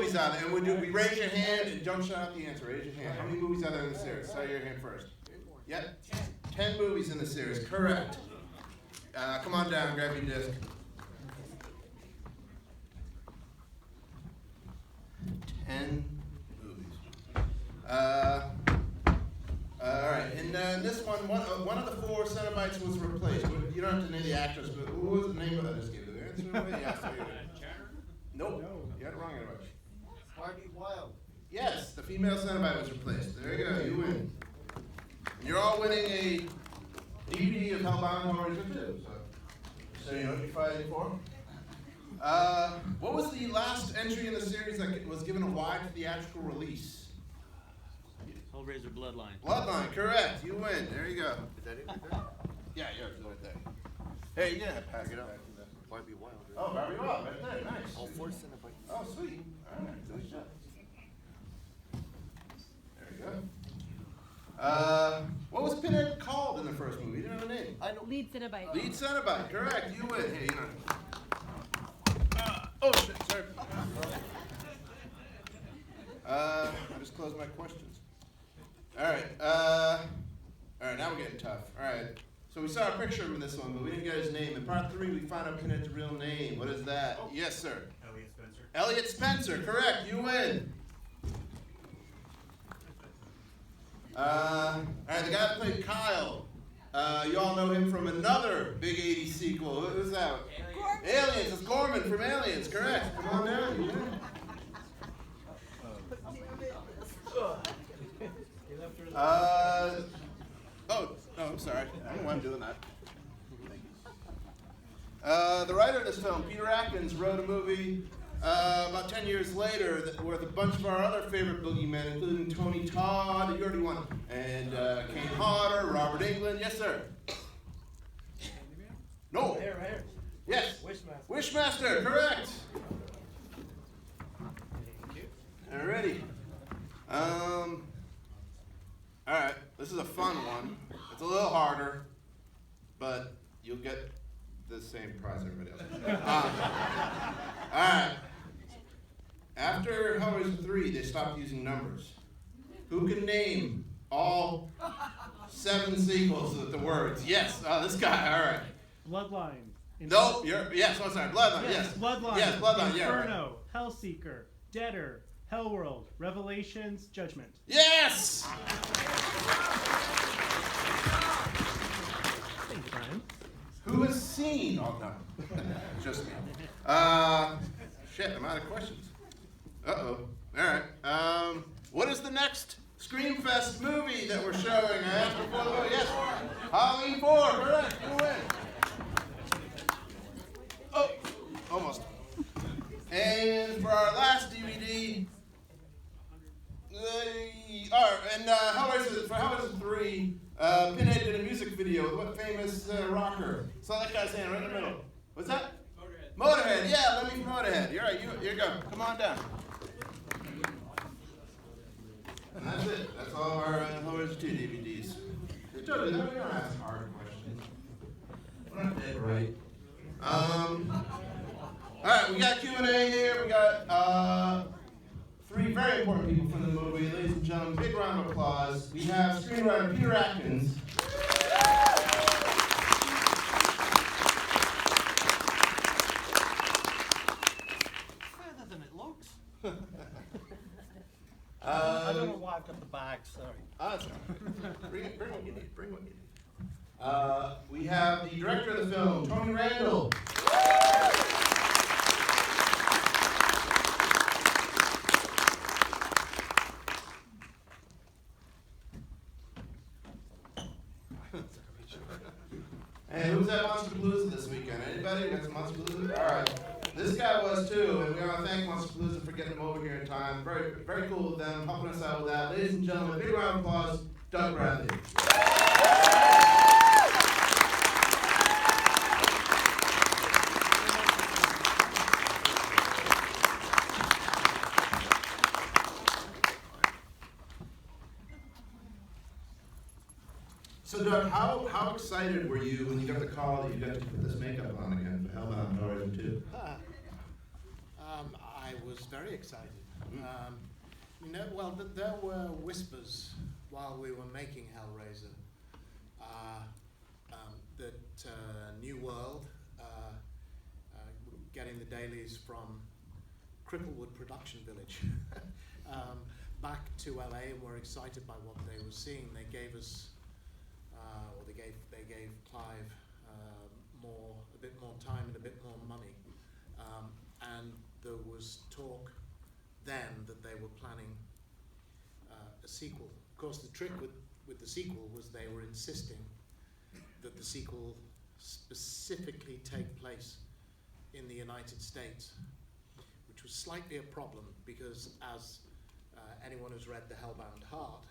movies are there? And we raise your hand and don't shout out the answer. Raise your hand. How many movies are there in the series? Say your hand first. Yep. 10 movies in the series. Correct. Come on down. Grab your disc. 10 movies. All right. And this one of the 4 Cenobites was replaced. You don't have to name the actress, but who was the name of that? I just gave you the answer away. Yeah, so nope. You got it wrong anyway. Barbie Wild. Yes, the female Cenobite was replaced. There you go. You win. And you're all winning a DVD of Hellbound Hellraiser II. So you know what you're fighting for. What was the last entry in the series that was given a wide theatrical release? Hellraiser Bloodline. Bloodline, correct. You win. There you go. Is that it right there? Yeah, yours is right there. Hey, you didn't have to pass it up. Barbie Wild. Oh, Barbie Wild, right there. Nice. All 4 Cenobites. Oh, sweet. All right, good job. There you go. What was Pinhead called in the first movie? You didn't have a name. I know. Lead Cenobite. Lead Cenobite, correct. You win. Here, you know. Oh, shit, sorry. I just closed my questions. All right, now we're getting tough. All right, so we saw a picture of him in this one, but we didn't get his name. In part 3, we found out Pinhead's real name. What is that? Oh. Yes, sir. Elliot Spencer. Elliot Spencer, correct. You win. All right, the guy that played Kyle. You all know him from another big 80s sequel. Who's that? Aliens. It's Gorman from Aliens, correct. Come on down. You win. I'm sorry. I don't know why I'm doing that. The writer of this film, Peter Atkins, wrote a movie about 10 years later with a bunch of our other favorite boogeymen, including Tony Todd, you already won, and Kane Hodder, Robert Englund. Yes, sir. No. Right here. Yes. Wishmaster. Wishmaster, correct. Thank you. Alrighty. All right. This is a fun one. It's a little harder, but you'll get the same prize everybody else. All right. After Hellraiser 3, they stopped using numbers. Who can name all 7 sequels with the words? Yes, this guy. All right. Bloodline. Nope. Yes. I'm sorry. Bloodline. Yes. Bloodline. Yes. Bloodline. Yeah. Right. Inferno. Hellseeker. Deader. Hellworld. Revelations. Judgment. Yes. Thank you, Brian. Who has seen? Oh no, just me. Shit, I'm out of questions. Uh-oh. All right. What is the next Screamfest movie that we're showing? I asked before the vote. Yes. Halloween 4. Correct. You win. Oh, almost. And for our last DVD, for Hellraiser 3, Pinhead did a music video with what famous rocker? Saw that guy's hand right in the middle. What's that? Motorhead. Yeah, let me Motorhead. You're right. You go. Come on down. And that's it. That's all our Hellraiser 2 DVDs. We don't ask hard questions. We're not dead right. All right, we got Q&A here. We got 3 very important people from the movie. Ladies and gentlemen, big round of applause. We have screenwriter Peter Atkins. Further than it looks. I don't know why I've got the bag, sorry. That's all right. Bring what you need. Bring what you need. We have the director of the film, Tony Randel. And who's at Monster Palooza this weekend? Anybody got some Monster Palooza? All right. This guy was too, and we want to thank Monster Palooza for getting him over here in time. Very, very cool of them, helping us out with that. Ladies and gentlemen, big round of applause, Doug Bradley. So Doug, how excited were you when you got the call that you got to put this makeup on again for Hellbound Hellraiser II? I was very excited. There were whispers while we were making Hellraiser that New World, getting the dailies from Cricklewood Production Village back to LA, and were excited by what they were seeing. They gave us, they gave Clive a bit more time and a bit more money, and there was talk then that they were planning a sequel. Of course, the trick with the sequel was they were insisting that the sequel specifically take place in the United States, which was slightly a problem because, as anyone who's read The Hellbound Heart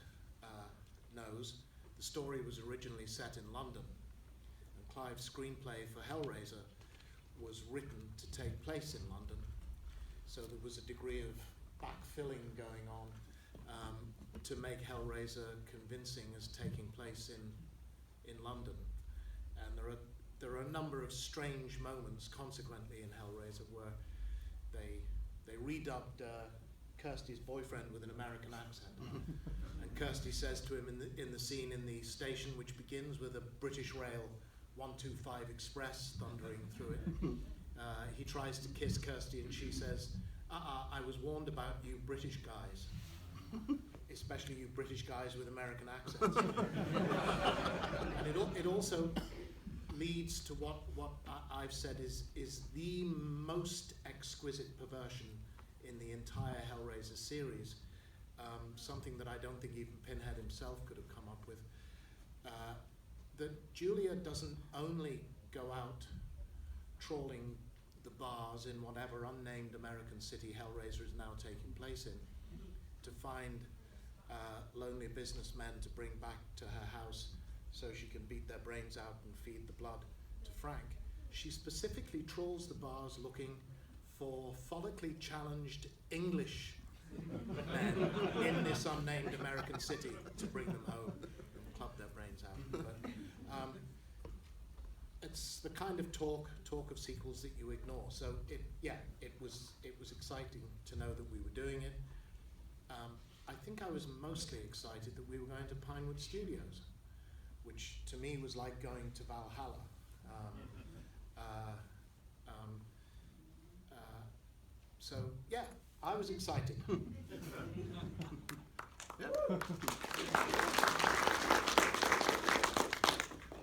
knows, the story was originally set in London, and Clive's screenplay for Hellraiser was written to take place in London, so there was a degree of backfilling going on to make Hellraiser convincing as taking place in London. And there are a number of strange moments consequently in Hellraiser where they redubbed Kirsty's boyfriend with an American accent. And Kirsty says to him in the scene in the station, which begins with a British Rail 125 Express thundering through it, he tries to kiss Kirsty and she says, I was warned about you British guys, especially you British guys with American accents. And it also leads to what I've said is the most exquisite perversion in the entire Hellraiser series, something that I don't think even Pinhead himself could have come up with. That Julia doesn't only go out trawling the bars in whatever unnamed American city Hellraiser is now taking place in to find lonely businessmen to bring back to her house so she can beat their brains out and feed the blood to Frank. She specifically trawls the bars looking for follically challenged English men in this unnamed American city to bring them home and club their brains out. But, it's the kind of talk of sequels that you ignore. So it was exciting to know that we were doing it. I think I was mostly excited that we were going to Pinewood Studios, which to me was like going to Valhalla. So yeah, I was excited.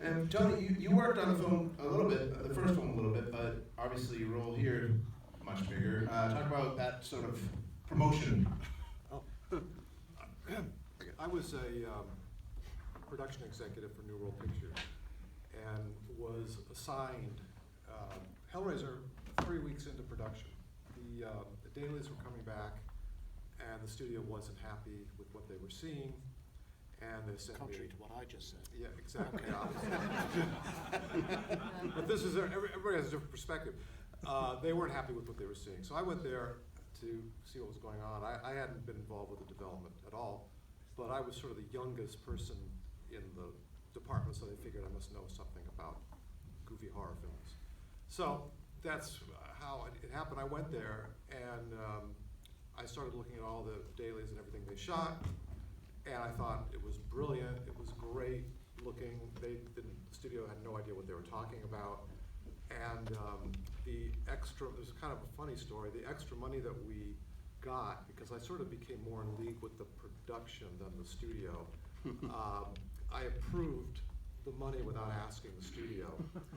And Tony, you worked on the film a little bit, the first one a little bit, but obviously your role here much bigger. Talk about that sort of promotion. I was a production executive for New World Pictures and was assigned Hellraiser 3 weeks into production. The dailies were coming back, and the studio wasn't happy with what they were seeing, and they sent Contrary me. to what I just said. Yeah, exactly. But this is everybody has a different perspective. They weren't happy with what they were seeing, so I went there to see what was going on. I hadn't been involved with the development at all, but I was sort of the youngest person in the department, so they figured I must know something about goofy horror films. So that's how it happened. I went there and I started looking at all the dailies and everything they shot, and I thought it was brilliant. It was great looking. The studio had no idea what they were talking about, and the extra. There's kind of a funny story. The extra money that we got, because I sort of became more in league with the production than the studio. I approved the money without asking the studio.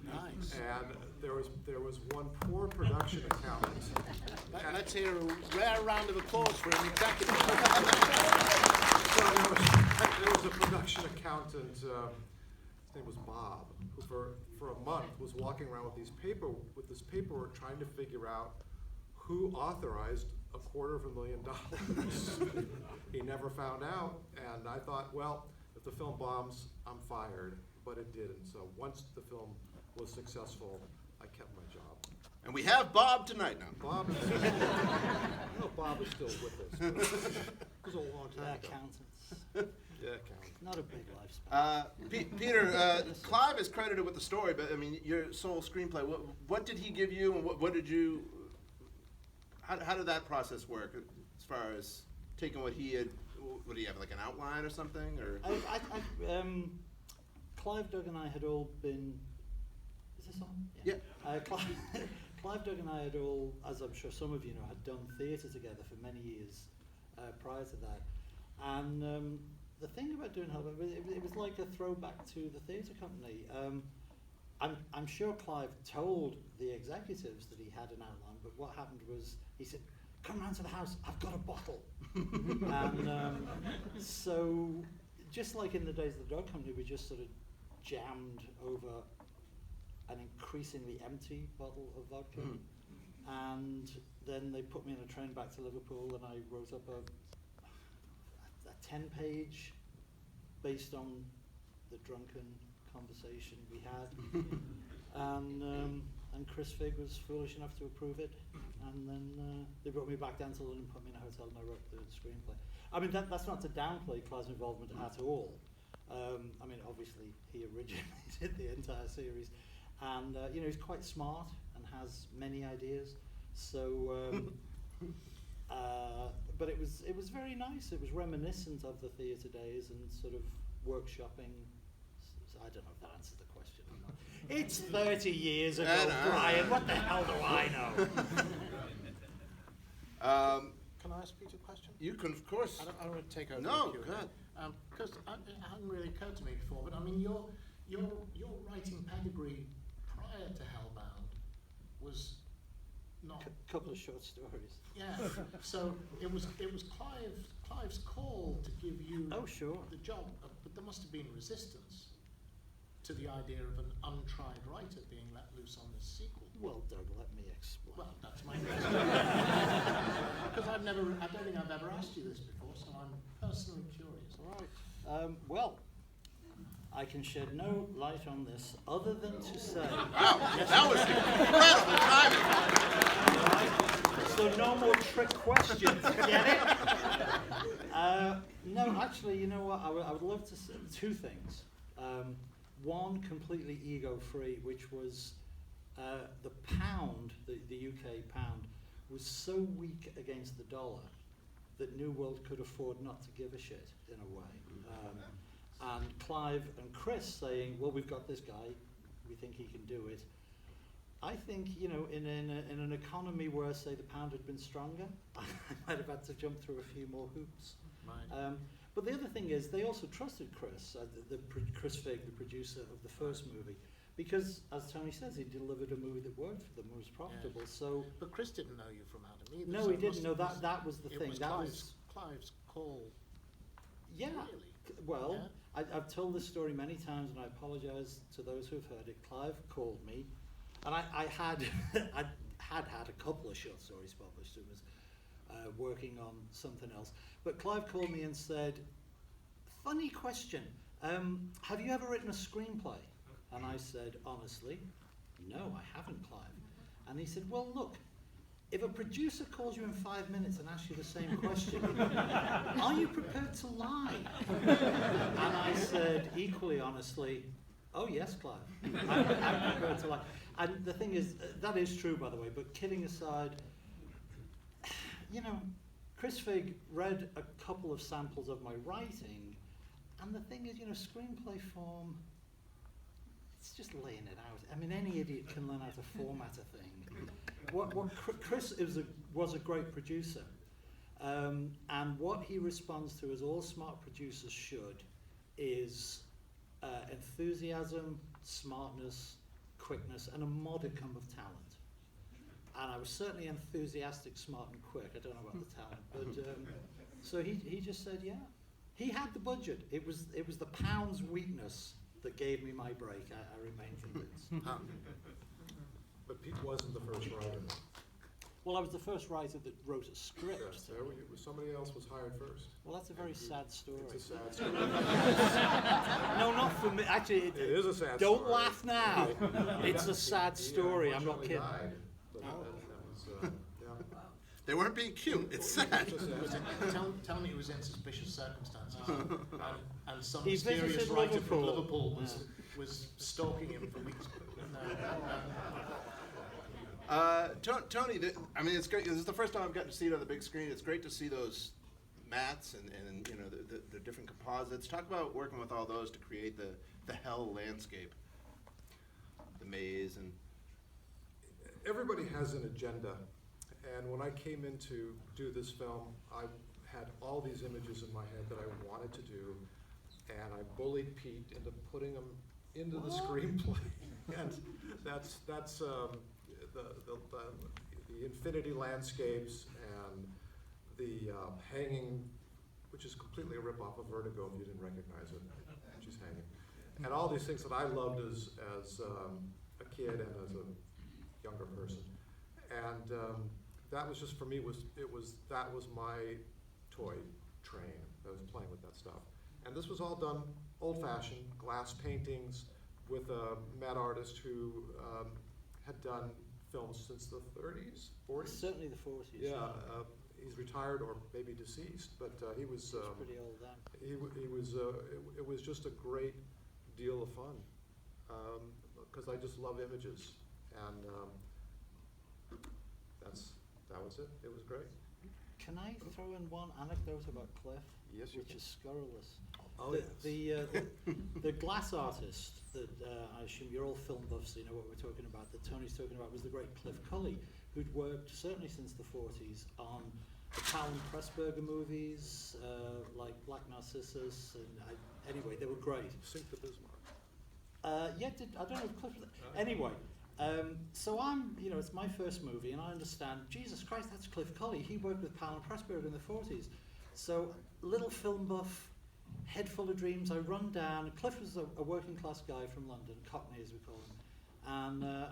Nice. And there was one poor production accountant. Let's hear a rare round of applause for an executive. So there was a production accountant, his name was Bob, who for a month was walking around with this paperwork trying to figure out who authorized $250,000. He never found out, and I thought, well, if the film bombs, I'm fired, but it didn't. So once the film was successful, I kept my job. And we have Bob tonight now. Bob is, I know Bob is still with us. But it was a long time ago. Accountants. Yeah, account. Not a big lifespan. Peter, Clive is credited with the story, but I mean, your sole screenplay. What did he give you, and what did you? how did that process work as far as taking what he had? Would he have like an outline or something, or? Clive, Doug, and I had all been. Is this on? Yeah. Clive, Doug, and I had all, as I'm sure some of you know, had done theatre together for many years prior to that. And the thing about doing Hellbound, it was like a throwback to the theatre company. I'm sure Clive told the executives that he had an outline, but what happened was he said, "Come round to the house, I've got a bottle." And so, just like in the days of the dog company, we just sort of jammed over an increasingly empty bottle of vodka. And then they put me on a train back to Liverpool, and I wrote up a 10-page based on the drunken conversation we had. And Chris Figg was foolish enough to approve it. And then they brought me back down to London, put me in a hotel, and I wrote the screenplay. I mean, that's not to downplay Clive's involvement at all. I mean, obviously, he originated the entire series. And, you know, he's quite smart and has many ideas. So, but it was very nice. It was reminiscent of the theatre days and sort of workshopping. So I don't know if that answers the question or not. It's 30 years ago, Brian. What the hell do I know? Can I ask Peter a question? You can, of course. I don't want to take over. No, the go ahead. Because it hadn't really occurred to me before, but I mean, your writing pedigree prior to Hellbound was not. A couple of short stories. Yeah. So it was Clive's call to give you Oh, sure. the job, but there must have been resistance to the idea of an untried writer being let loose on this sequel. Well, Doug, let me explain. Well, that's my question. Because I don't think I've ever asked you this before, so I'm personally curious. All right. Well, I can shed no light on this other than to say. Wow, that was incredible timing. So no more trick questions. Get it? No, actually, you know what? I would love to say two things. One, completely ego-free, which was the pound, the UK pound, was so weak against the dollar that New World could afford not to give a shit, in a way. And Clive and Chris saying, well, we've got this guy, we think he can do it. I think, you know, in an economy where, say, the pound had been stronger, I might have had to jump through a few more hoops. Right. But the other thing is, they also trusted Chris, Chris Figg, the producer of the first movie, because, as Tony says, he delivered a movie that worked for them, was profitable. Yeah. So, But Chris didn't know you from Adam either. no, so he it didn't know must- that. That was the it thing. was That Clive's call. yeah. Really? Well, Yeah. I've told this story many times, and I apologise to those who've heard it. Clive called me, and I had had a couple of short stories published. It was working on something else. But Clive called me and said, "Funny question. Have you ever written a screenplay?" And I said, honestly, "No, I haven't, Clive." And he said, "Well, look, if a producer calls you in 5 minutes and asks you the same question, are you prepared to lie?" And I said, equally honestly, "Oh yes, Clive, I'm prepared to lie." And the thing is, that is true, by the way, but kidding aside, you know, Chris Figg read a couple of samples of my writing, and the thing is, you know, screenplay form, it's just laying it out. I mean, any idiot can learn how to format a thing. Chris was a great producer, and what he responds to, as all smart producers should, is enthusiasm, smartness, quickness, and a modicum of talent. And I was certainly enthusiastic, smart, and quick. I don't know about the talent, but so he just said, yeah. He had the budget. It was the pound's weakness that gave me my break. I remain convinced. But Pete wasn't the first writer. Well, I was the first writer that wrote a script. Yes, somebody else was hired first. Well, that's a very sad story. It's a sad story. No, not for me. Actually, It is a sad don't story. laugh now. It's a sad story. I'm not kidding. Died, but Oh. that was, yeah. They weren't being cute. It's sad. Tell me it was in suspicious circumstances, and some He mysterious visited writer from Liverpool. Liverpool was stalking him for weeks. No. Tony, I mean, it's great. This is the first time I've gotten to see it on the big screen. It's great to see those mats and you know the different composites. Talk about working with all those to create the hell landscape, the maze, and Everybody has an agenda, and when I came in to do this film, I had all these images in my head that I wanted to do, and I bullied Pete into putting them into the screenplay. And that's the infinity landscapes and the hanging, which is completely a rip-off of Vertigo if you didn't recognize it. She's hanging. And all these things that I loved as a kid and as a younger person. And that was just, for me, that was my toy train. I was playing with that stuff. And this was all done old-fashioned, glass paintings with a matte artist who had done films since the 30s, 40s? Certainly the 40s. Yeah, he's retired or maybe deceased, but he was. He's pretty old then. He was. It was just a great deal of fun because I just love images, and that was it. It was great. Can I throw in one anecdote about Cliff? Yes, you which can. is scurrilous. Oh, The glass artist that I assume you're all film buffs, so you know what we're talking about, that Tony's talking about, was the great Cliff Culley, who'd worked certainly since the 40s on the Alan Pressburger movies, like Black Narcissus, and anyway, they were great. Sink the Bismarck. Yeah, I don't know if Cliff. Anyway, so it's my first movie, and I understand, Jesus Christ, that's Cliff Culley. He worked with Alan Pressburger in the 40s. So, little film buff, head full of dreams. I run down. Cliff was a working class guy from London, Cockney as we call him, and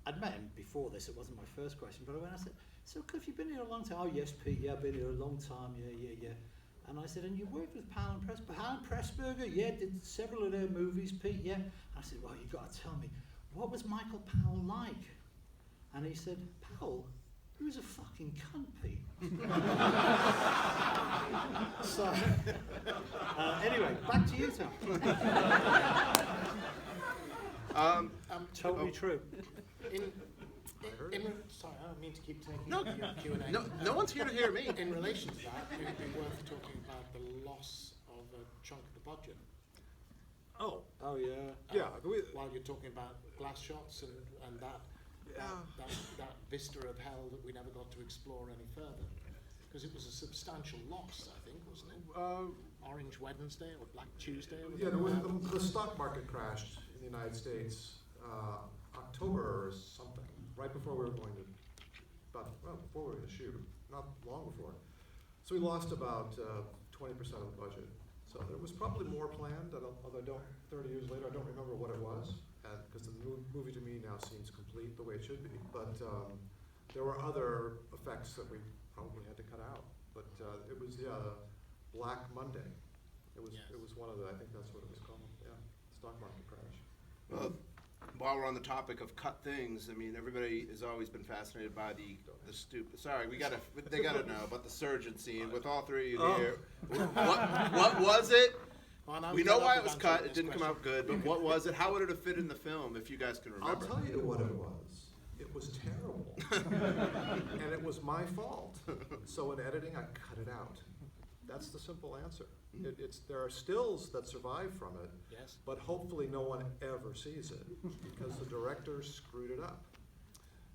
I'd met him before this. It wasn't my first question, but I went. I said, "So Cliff, you've been here a long time." "Oh yes, Pete. Yeah, I've been here a long time. Yeah." And I said, "And you worked with Alan Pressburger?" "Alan Pressburger? Yeah, did several of their movies, Pete. Yeah." I said, "Well, you've got to tell me, what was Michael Powell like?" And he said, "Powell? He was a fucking cunt, Pete." So, anyway, back to you, Tom. Totally true. Sorry, I don't mean to keep taking No. your Q&A. no one's here to hear me. In relation to that, it would be worth talking about the loss of a chunk of the budget. Oh, Oh yeah. yeah. While you're talking about glass shots and that vista of hell that we never got to explore any further, because it was a substantial loss, I think, wasn't it? Orange Wednesday or Black Tuesday? Or Yeah, whatever. the stock market crashed in the United States October or something, right before we were going to, before we were going to shoot, not long before. So we lost about 20% of the budget. So there was probably more planned, although 30 years later, I don't remember what it was, because the movie to me now seems complete the way it should be. But there were other effects that we probably had to cut out. But it was, Black Monday. It was one of the, I think that's what it was called, stock market crash. Well, while we're on the topic of cut things, I mean, everybody has always been fascinated by the stupid. Sorry, they gotta know about the surgeon scene with all three of you here. What was it? Well, We know why it was cut. It didn't come out good. But what was it? How would it have fit in the film? If you guys can remember. I'll tell you what it was. It was terrible, and it was my fault. So in editing, I cut it out. That's the simple answer. There are stills that survive from it, Yes. but hopefully no one ever sees it because the director screwed it up.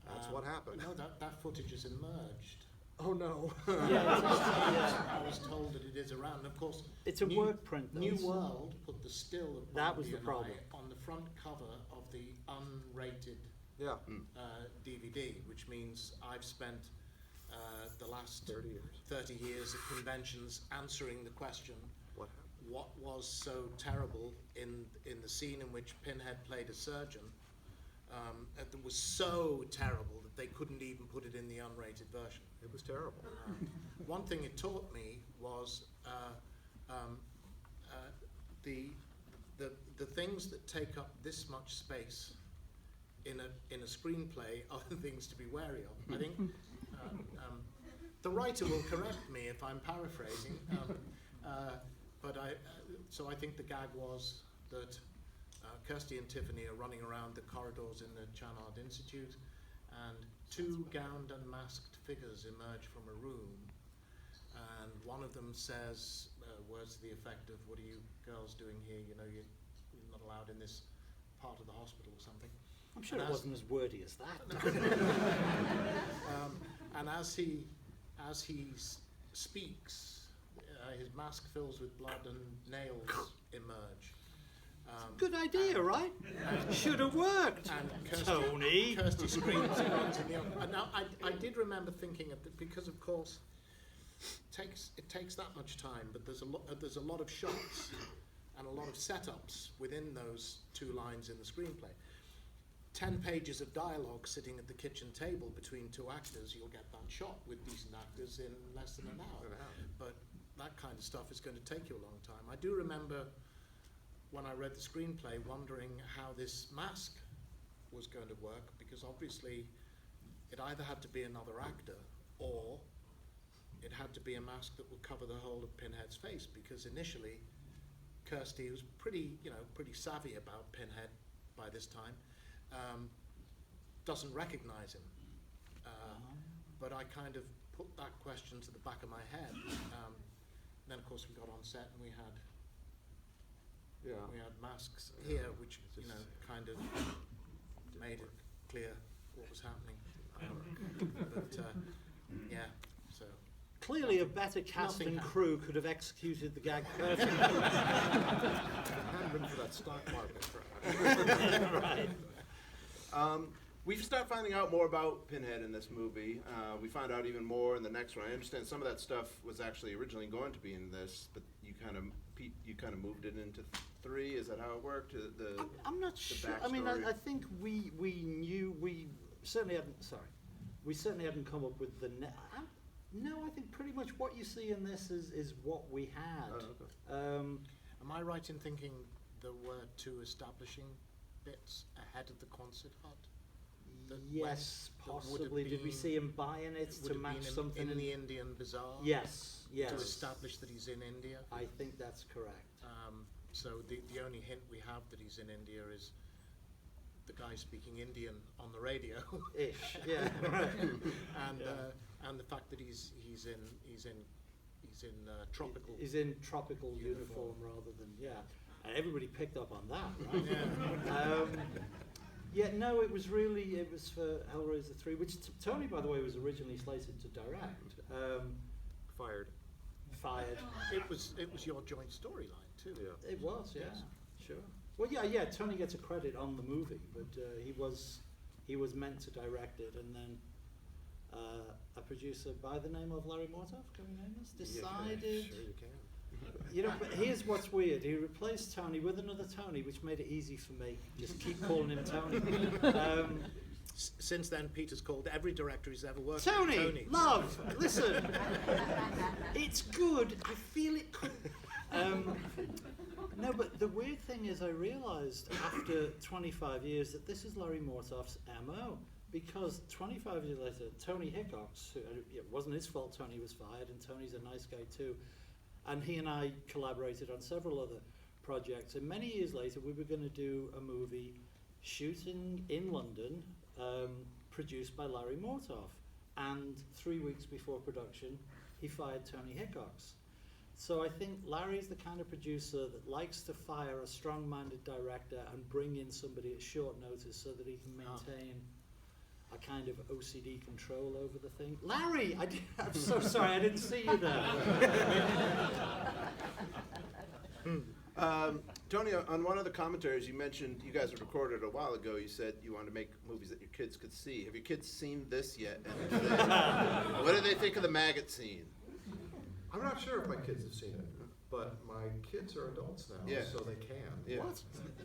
That's what happened. No, that footage is emerged. Oh no. I was told that it is around. And of course, It's a work print, though. New World put the still of That was Barbie the and problem. I on the front cover of the unrated Yeah. DVD, which means I've spent the last 30 years. 30 years at conventions answering the question, What happened? what was so terrible in the scene in which Pinhead played a surgeon that was so terrible that they couldn't even put it in the unrated version. It was terrible. One thing it taught me was the things that take up this much space in a screenplay are the things to be wary of. I think the writer will correct me if I'm paraphrasing, but I think the gag was that Kirsty and Tiffany are running around the corridors in the Chan Art Institute, and two gowned and masked figures emerge from a room, and one of them says words to the effect of, "What are you girls doing here? You know, you're not allowed in this part of the hospital," or something. I'm sure And it wasn't as wordy as that. And as he speaks, his mask fills with blood and nails emerge. Good idea, right? Should have worked. And Tony. Kirsty screams and runs in the other. And now I did remember thinking of that, because of course it takes that much time, but there's a lot of shots and a lot of setups within those two lines in the screenplay. 10 pages of dialogue sitting at the kitchen table between two actors, you'll get that shot with decent actors in less than an hour. But that kind of stuff is going to take you a long time. I do remember when I read the screenplay wondering how this mask was going to work, because obviously it either had to be another actor or it had to be a mask that would cover the whole of Pinhead's face, because initially Kirsty, who's pretty savvy about Pinhead by this time, doesn't recognize him. But I kind of put that question to the back of my head. Then of course we got on set and we had masks here, which kind of made it clear what was happening. So Clearly, a better casting Nothing crew could have executed the gag perfectly. Hadn't been for that stock market crash. Right. We start finding out more about Pinhead in this movie. We find out even more in the next one. I understand some of that stuff was actually originally going to be in this, but you kind of moved it into 3. Is that how it worked? I'm not sure. I mean, backstory? I think we knew, we certainly hadn't come up with the no, I think pretty much what you see in this is what we had. Oh, okay. am I right in thinking there were 2 establishing bits ahead of the concert hut? Yes, that would have possibly. Did we been- see him buying it Would to have match been something? in the Indian bazaar? Yes, yes. To establish that he's in India? I think that's correct. So the only hint we have that he's in India is the guy speaking Indian on the radio. Ish, yeah. Right. And the fact that he's in tropical. He's in tropical uniform rather than, and everybody picked up on that, right? No, it was for Hellraiser 3, which Tony, by the way, was originally slated to direct. Fired. Fired. It was your joint storyline too. Yeah. It was, yeah, Yes. sure. Well, yeah. Tony gets a credit on the movie, but he was meant to direct it, and then a producer by the name of Larry Mortoff, can we name this? Decided. Sure you can. But here's what's weird. He replaced Tony with another Tony, which made it easy for me. Just keep calling him Tony. Since then, Peter's called every director he's ever worked with Tony, Tony. love, listen. It's good. I feel it could. No, but the weird thing is I realised after 25 years that this is Larry Mortoff's MO. Because 25 years later, Tony Hickox, who, it wasn't his fault Tony was fired, and Tony's a nice guy too, and he and I collaborated on several other projects, and many years later we were going to do a movie shooting in London, produced by Larry Mortoff, and 3 weeks before production he fired Tony Hickox. So I think Larry's the kind of producer that likes to fire a strong-minded director and bring in somebody at short notice so that he can maintain a kind of OCD control over the thing. Larry, I'm so sorry, I didn't see you there. Tony, on one of the commentaries you mentioned, you guys had recorded a while ago, you said you wanted to make movies that your kids could see. Have your kids seen this yet? And what do they think of the maggot scene? I'm not sure if my kids have seen it, but my kids are adults now, Yeah. so they can. Yeah. What?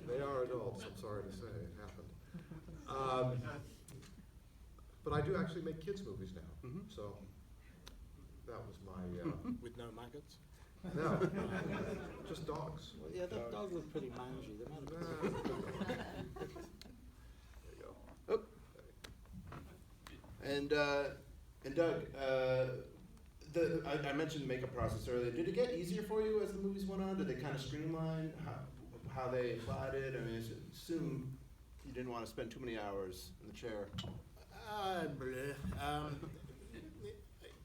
They are adults, I'm sorry to say, it happened. But I do actually make kids' movies now, so that was my, With no maggots? no, just dogs. Well, yeah, that dog was pretty mangy. They might have been- There you go. Oh. And Doug, I mentioned the makeup process earlier. Did it get easier for you as the movies went on? Did they kind of streamline how they applied it? I mean, I assume you didn't want to spend too many hours in the chair.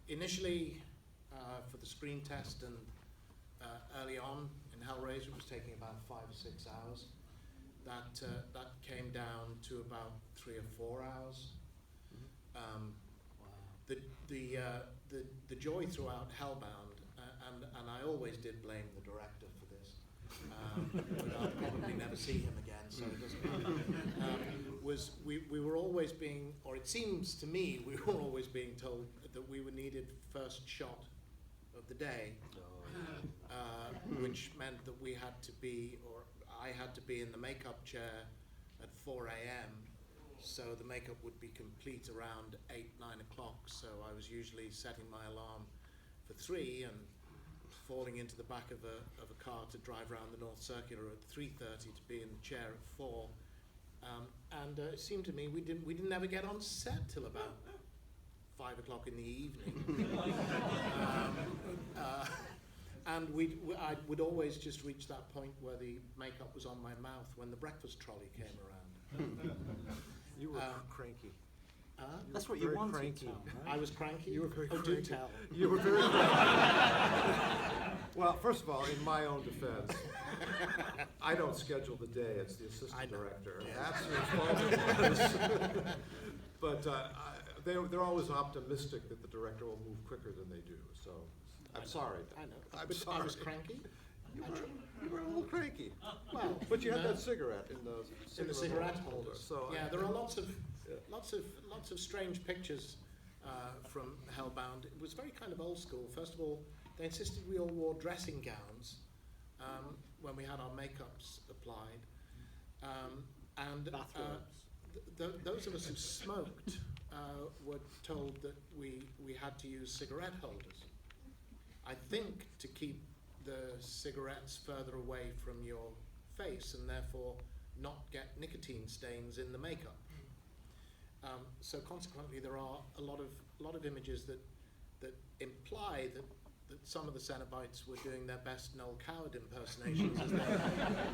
Initially, for the screen test and early on in Hellraiser, it was taking about 5 or 6 hours. That came down to about 3 or 4 hours. The joy throughout Hellbound, and I always did blame the director for this, but I'll probably never see him again, so it doesn't matter. Was we were always being, or it seems to me, we were always being told that we were needed first shot of the day, which meant that we had to be, or I had to be in the makeup chair at 4 a.m. So the makeup would be complete around 8, 9 o'clock. So I was usually setting my alarm for 3 and falling into the back of a car to drive around the North Circular at 3:30 to be in the chair at 4. It seemed to me we didn't ever get on set till about 5 o'clock in the evening. And I would always just reach that point where the makeup was on my mouth when the breakfast trolley came around. You were cranky. That's what very you wanted, cranky. Tom, right? I was cranky. You were very Oh, cranky. do tell. You were very cranky. Well, first of all, in my own defense, I don't schedule the day, it's the I assistant know. director. And Yeah. that's responsible. But they're always optimistic that the director will move quicker than they do, so I'm sorry. I know. I'm But sorry. I was cranky. You were a little cranky. Well, But you had no. that cigarette in the cigarette holder. So Yeah, there are lots of Yeah. lots of strange pictures from Hellbound. It was very kind of old school. First of all, they insisted we all wore dressing gowns when we had our makeups applied, and Bathrobes. those of us who smoked were told that we had to use cigarette holders. I think to keep the cigarettes further away from your face and therefore not get nicotine stains in the makeup. So consequently, there are a lot of images that imply that some of the Cenobites were doing their best Noel Coward impersonations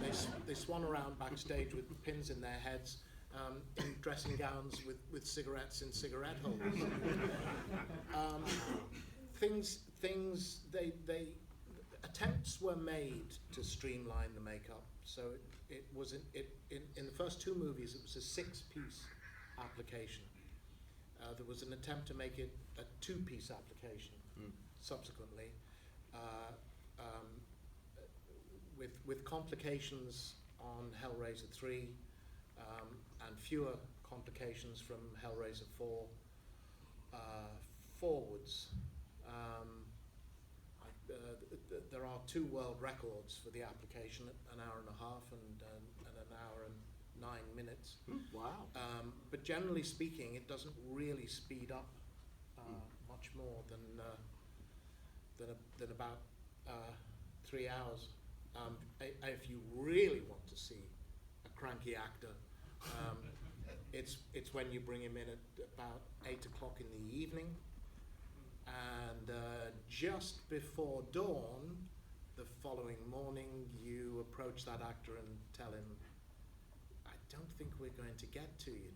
as they swan around backstage with pins in their heads, in dressing gowns with cigarettes in cigarette holders. Attempts were made to streamline the makeup. So it was in the first 2 movies it was a 6-piece application. There was an attempt to make it a 2-piece application subsequently, with complications on Hellraiser 3 and fewer complications from Hellraiser 4 forwards. There are 2 world records for the application, an hour and a half and an hour and 9 minutes. Wow. But generally speaking, it doesn't really speed up much more than about 3 hours. If you really want to see a cranky actor, it's when you bring him in at about 8 o'clock in the evening, and just before dawn the following morning you approach that actor and tell him, I don't think we're going to get to you,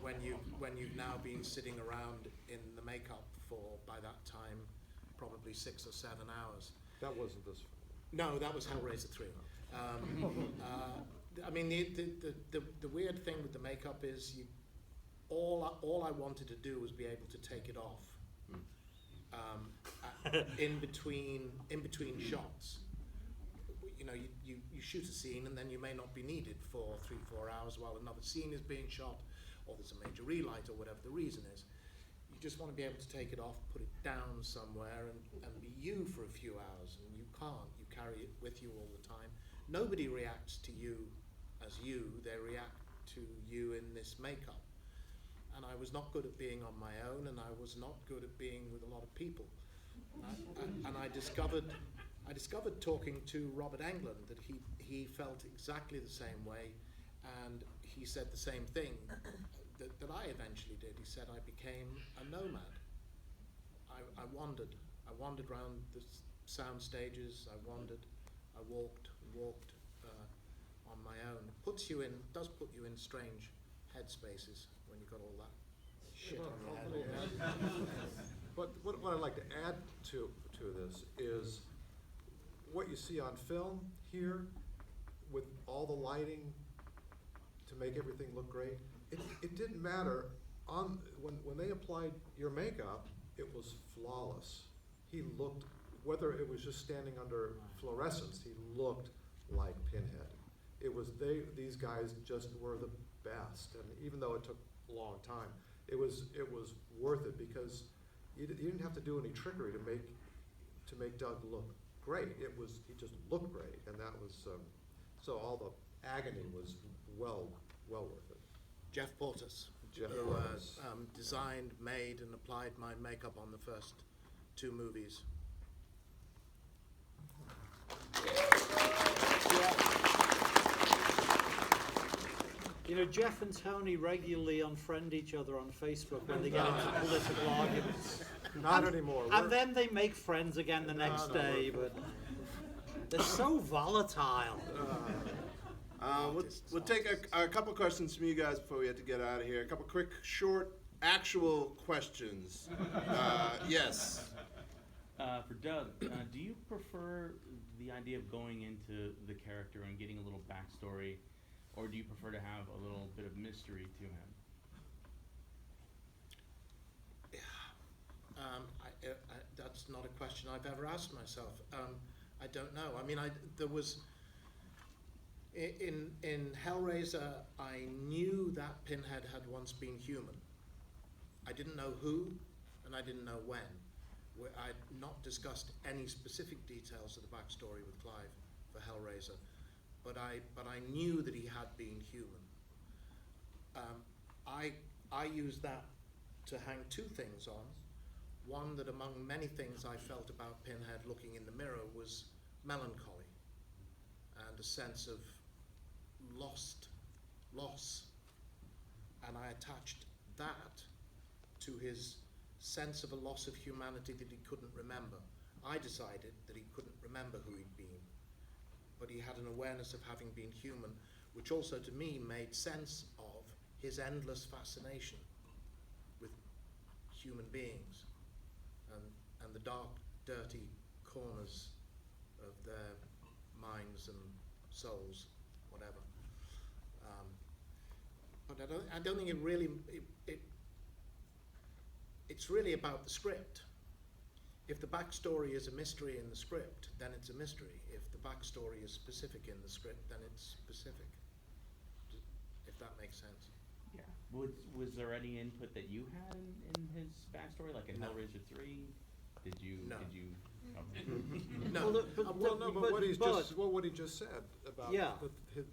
when you've now been sitting around in the makeup for, by that time, probably 6 or 7 hours. That wasn't this. No, that was Hellraiser 3. I mean, the weird thing with the makeup is all I wanted to do was be able to take it off in between shots. You know, you shoot a scene and then you may not be needed for 3-4 hours while another scene is being shot, or there's a major relight, or whatever the reason is. You just want to be able to take it off, put it down somewhere, and be you for a few hours, and you can't. You carry it with you all the time. Nobody reacts to you as you, they react to you in this makeup. And I was not good at being on my own, and I was not good at being with a lot of people. And I discovered talking to Robert Englund that he felt exactly the same way, and he said the same thing that I eventually did. He said I became a nomad. I wandered around the sound stages. I walked on my own. Does put you in strange headspaces when you got all that shit Well, on your head. But what I'd like to add to this is what you see on film here with all the lighting to make everything look great. It didn't matter when they applied your makeup, it was flawless. He looked, whether it was just standing under fluorescence, he looked like Pinhead. These guys just were the best, and even though it took a long time, it was worth it because you didn't have to do any trickery to make Doug look great. He just looked great, and that was so all the agony was well worth it. Jeff Portas, Jeff who Portas. designed, made, and applied my makeup on the first 2 movies. You know, Jeff and Tony regularly unfriend each other on Facebook when they get into political arguments. Not anymore. And then they make friends again the next day, but they're so volatile. We'll take a couple questions from you guys before we have to get out of here. A couple quick, short, actual questions. Yes. For Doug, do you prefer the idea of going into the character and getting a little backstory, or do you prefer to have a little bit of mystery to him? That's not a question I've ever asked myself. I don't know. I mean, there was in Hellraiser, I knew that Pinhead had once been human. I didn't know who, and I didn't know when. I'd not discussed any specific details of the backstory with Clive for Hellraiser, but I knew that he had been human. I used that to hang 2 things on. One, that among many things I felt about Pinhead looking in the mirror was melancholy and a sense of loss. And I attached that to his sense of a loss of humanity that he couldn't remember. I decided that he couldn't remember who he'd been, but he had an awareness of having been human, which also to me made sense of his endless fascination with human beings and the dark, dirty corners of their minds and souls, whatever. But I don't think it's really about the script. If the backstory is a mystery in the script, then it's a mystery. If the backstory is specific in the script, then it's specific. If that makes sense. Yeah. Was there any input that you had in his backstory, like in No. Hellraiser 3? Did you? No. No. No. But what he just said about Yeah.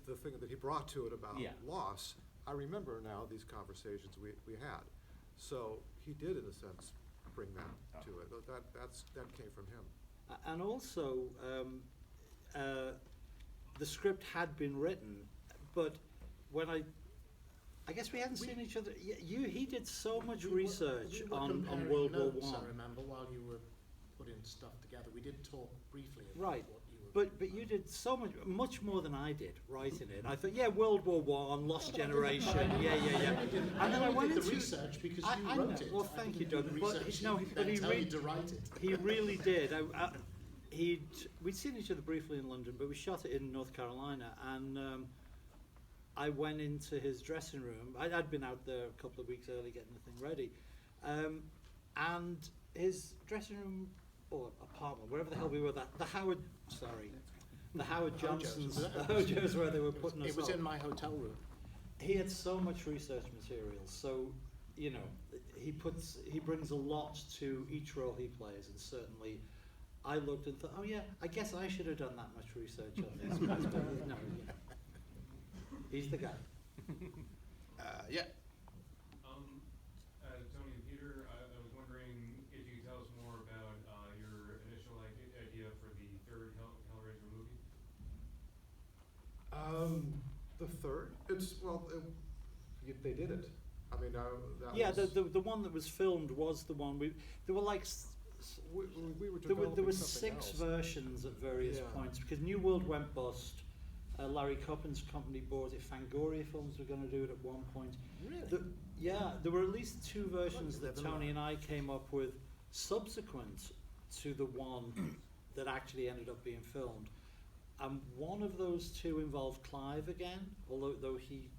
the thing that he brought to it about Yeah. loss, I remember now these conversations we had. So he did, in a sense, bring that to it. That came from him. And also, the script had been written, but when I guess we hadn't seen each other. He did so much research we were on comparing World War notes, One. I remember, while you were putting stuff together. We did talk briefly about Right, what you were. but you did so much more than I did writing it. I thought, yeah, World War One, Lost Generation, yeah. And then I went did into the research because I you know. wrote it. Well, I thank didn't you, do Doug. the But research no, and but then he tell you to write it. He really did. We'd seen each other briefly in London, but we shot it in North Carolina, and I went into his dressing room. I'd been out there a couple of weeks early getting the thing ready, and his dressing room or apartment, wherever the hell we were, the Howard Johnson's, the Hojos where they were putting us It was up. in my hotel room. He had so much research material, so he brings a lot to each role he plays, and certainly I looked and thought, oh yeah, I guess I should have done that much research on this. But no, he's the guy. Yeah. Tony and Peter, I was wondering if you could tell us more about your initial idea for the 3rd Hellraiser movie. The third, they did it. I mean, The one that was filmed was the one there were like we were there developing was something 6 else. versions at various Yeah. points because New World went bust. Larry Coppin's company bought it. Fangoria Films were going to do it at one point. Really? Yeah, there were at least 2 versions you that live in Tony life. and I came up with subsequent to the one that actually ended up being filmed. And one of those 2 involved Clive again, although he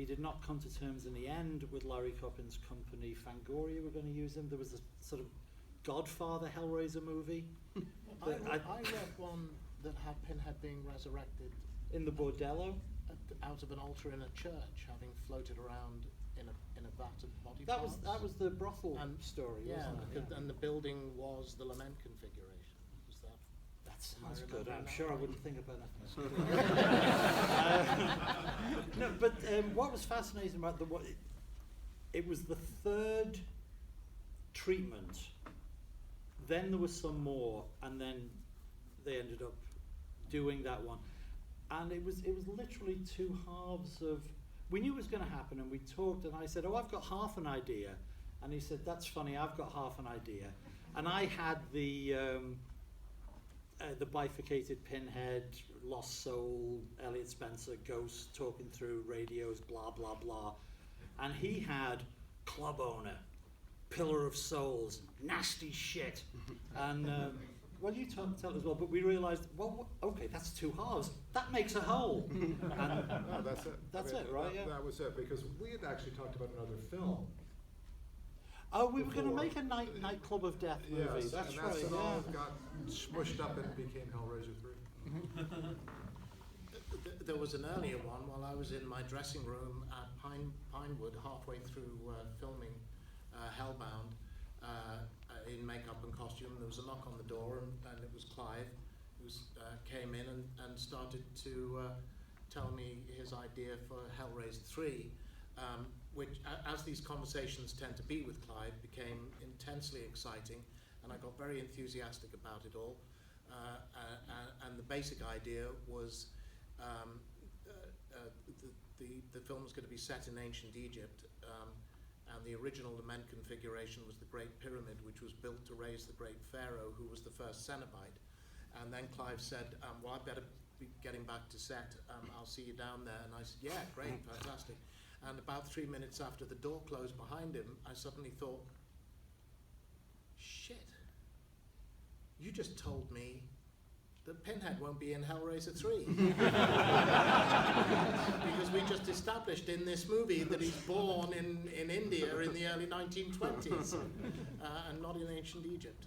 did not come to terms in the end with Larry Coppin's company. Fangoria were going to use him. There was a sort of Godfather Hellraiser movie. I read one that had Pinhead being resurrected In the Bordello. out of an altar in a church, having floated around in a vat of body That parts. was the brothel And- story, Yeah, wasn't it? and the building was the lament configuration. Was that? That Am I sounds good. remembering I'm that sure I right? wouldn't think of anything. No, but what was fascinating about it was the 3rd treatment. Then there was some more, and then they ended up doing that one. And it was literally 2 halves of. We knew it was going to happen, and we talked, and I said, "Oh, I've got half an idea," and he said, "That's funny. I've got half an idea," and I had the bifurcated Pinhead, Lost Soul, Elliot Spencer, Ghost talking through radios, blah blah blah, and he had Club Owner, Pillar of Souls, nasty shit, and. Well, you tell as well, but we realised, okay, that's 2 halves. That makes a whole. And No, that's it. That's it, right? Yeah. That was it, because we had actually talked about another film. Oh, we were going to Before. make a nightclub of death movie. Yes, That's and right. that's Yeah. all got smushed up and became Hellraiser 3. There was an earlier one while I was in my dressing room at Pinewood, halfway through filming Hellbound, in makeup and costume. There was a knock on the door, and it was Clive, who came in and started to tell me his idea for Hellraiser 3, which, as these conversations tend to be with Clive, became intensely exciting, and I got very enthusiastic about it all. And the basic idea was the film was going to be set in ancient Egypt, and the original lament configuration was the Great Pyramid, which was built to raise the great pharaoh, who was the first Cenobite. And then Clive said, well, I better be getting back to set. I'll see you down there. And I said, yeah, great, fantastic. And about 3 minutes after the door closed behind him, I suddenly thought, shit, you just told me that Pinhead won't be in Hellraiser 3. Because we just established in this movie that he's born in India in the early 1920s, and not in ancient Egypt.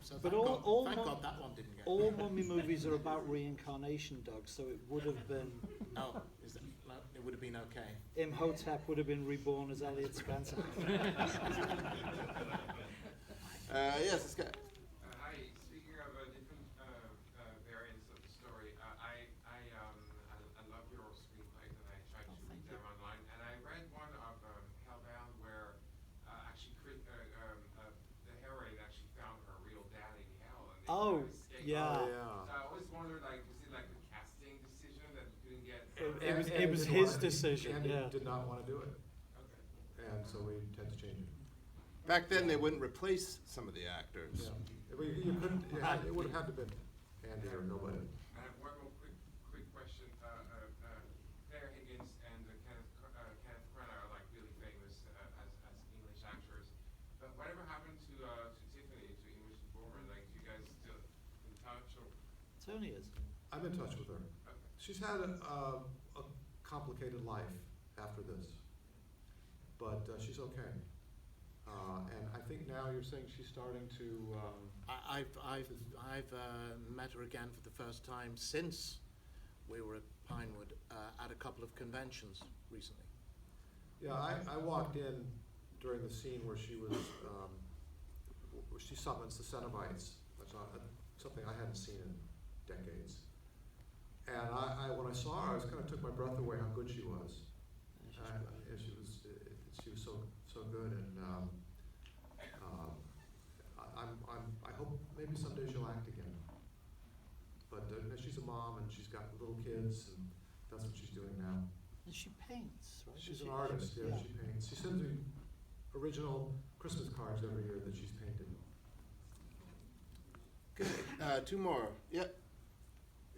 So But thank God that one didn't get. all mummy movies are about reincarnation, Doug. So it would have been Oh, is that, no, it would have been okay. Imhotep would have been reborn as Elliot Spencer. Yes, this guy. Hi. Speaking of different variants of the story, I love your screenplays, and I try to read them online. And I read one of Hellbound where actually the heroine actually found her real dad in hell, and they Oh, escaped. yeah. So I always wondered, like, was it like the casting decision that you couldn't get? It was his decision. Andy Yeah. did not want to do it, Okay. and so we had to change it. Back then, they wouldn't replace some of the actors. Yeah. You couldn't, it would have had to have been Andy or nobody. I have one more quick question. Claire Higgins and Kenneth Branagh are like really famous as English actors. But whatever happened to Tiffany, to English Borman? Like, do you guys still in touch? Or? Tony is. I'm in touch with her. Okay. She's had a complicated life after this, but she's okay. And I think now you're saying she's starting to. I've met her again for the first time since we were at Pinewood at a couple of conventions recently. Yeah, I walked in during the scene where she was, where she summons the Cenobites. That's something I hadn't seen in decades. And when I saw her, I kind of took my breath away how good she was. And she was so good, and I hope maybe someday she'll act again. But she's a mom, and she's got little kids, and that's what she's doing now. And she paints, right? She's an artist, yeah, she paints. She sends me original Christmas cards every year that she's painted. Good. 2 more. Yep.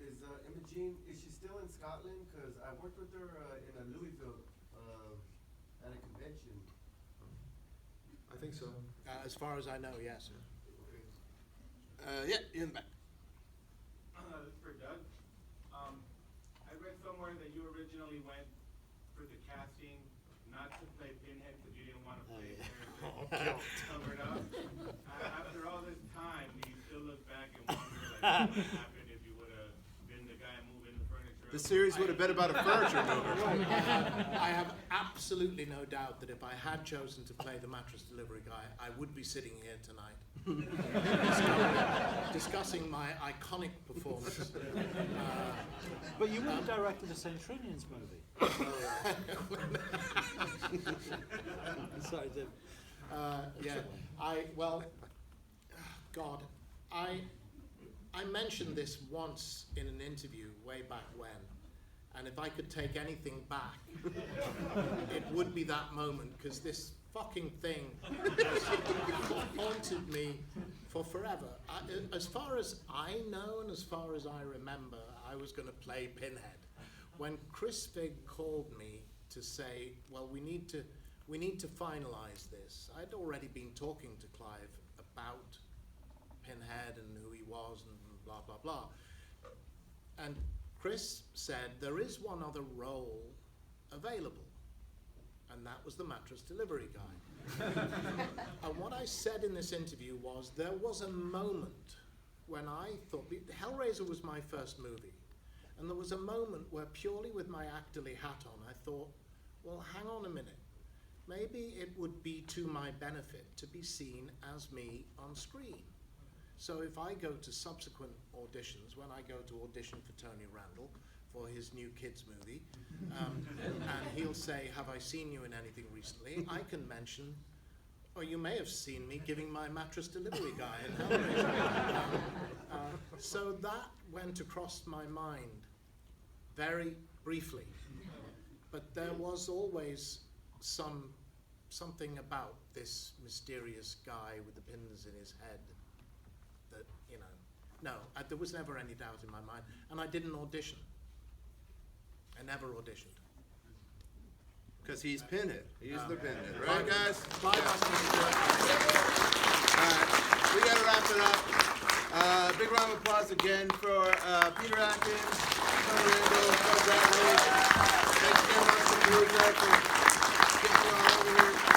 is Imogene, is she still in Scotland? Because I worked with her in Louisville at a convention. I think so. As far as I know, yes. Yeah, in the back. This is for Doug. I read somewhere that you originally went for the casting not to play Pinhead because you didn't want to play a character covered up. After all this time, do you still look back and wonder like, what would have happened if you would have been the guy moving the furniture? The series would have been about a furniture mover. I have absolutely no doubt that if I had chosen to play the mattress delivery guy, I would be sitting here tonight discussing my iconic performance. But you would have directed a Centurions movie. Sorry, Dave. God, I mentioned this once in an interview way back when, and if I could take anything back, it would be that moment, because this fucking thing has haunted me for forever. As far as I know and as far as I remember, I was going to play Pinhead. When Chris Figg called me to say, well, we need to finalize this, I'd already been talking to Clive about Pinhead and who he was and blah, blah, blah. And Chris said, there is one other role available, and that was the mattress delivery guy. And what I said in this interview was, there was a moment when I thought, Hellraiser was my first movie, and there was a moment where purely with my actorly hat on, I thought, well, hang on a minute. Maybe it would be to my benefit to be seen as me on screen. So if I go to subsequent auditions, when I go to audition for Tony Randel for his new kids movie, and he'll say, have I seen you in anything recently? I can mention, or you may have seen me giving my mattress delivery guy in Hellraiser. So that went across my mind very briefly. But there was always something about this mysterious guy with the pins in his head that, there was never any doubt in my mind. And I didn't audition. I never auditioned. Because he's Pinhead. He's the Pinhead, right, guys? Bye, Yeah. All right, we got to wrap it up. Big round of applause again for Peter Atkins, Tony Randel, Doug Bradley. Thanks again, Mr. Blue Jack, for getting you all over here.